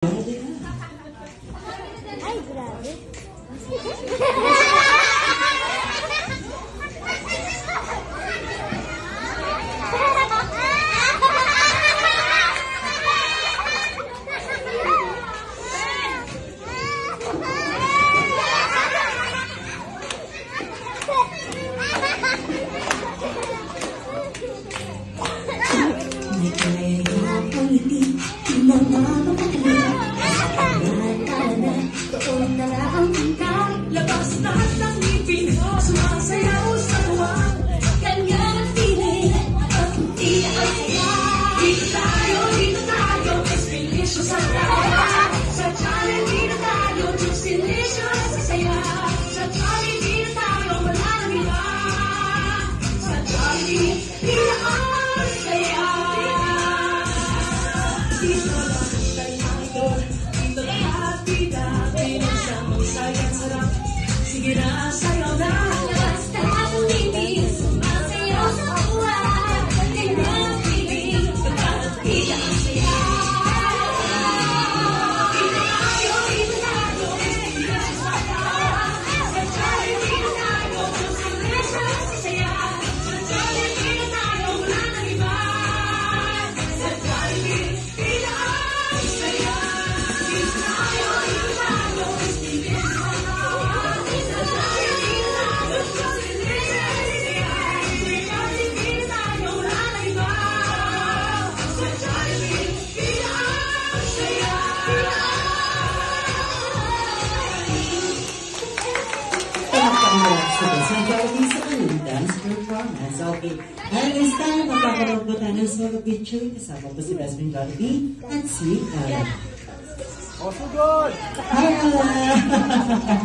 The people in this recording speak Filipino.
Ay, grabe. Labas lahat ng ngipin, sumasayaw sa tuwa. Ganyan ang feeling, at hindi ang saya. Dito tayo, mas delicious ang tayo. Sa challenge, dito tayo, just delicious ang saya. Sa challenge, dito tayo, wala nang iba. Sa challenge, dito ang saya. Dito lang tayo, dito lahat, pinagsamang sayang sarap. Sige na, sayaw na. Labas lahat ng ngipin, sumasayaw sa tuwa. Ganyan ang feeling, pagkakatila ang saya. Dito tayo, delicious ang tayo. Sa challenge, dito tayo, just delicious ang saya. Sa challenge, dito tayo, wala nang iba. Sa challenge, dito ang saya. Dito tayo, just delicious ang tayo. Sa Jollibee sa kanyang dance performance. Okay. At this time, magkakaroon po tayo ng solo picture kasama po si Best Friend Jollibee at si Ella. Oh, so good! Hi, Ella!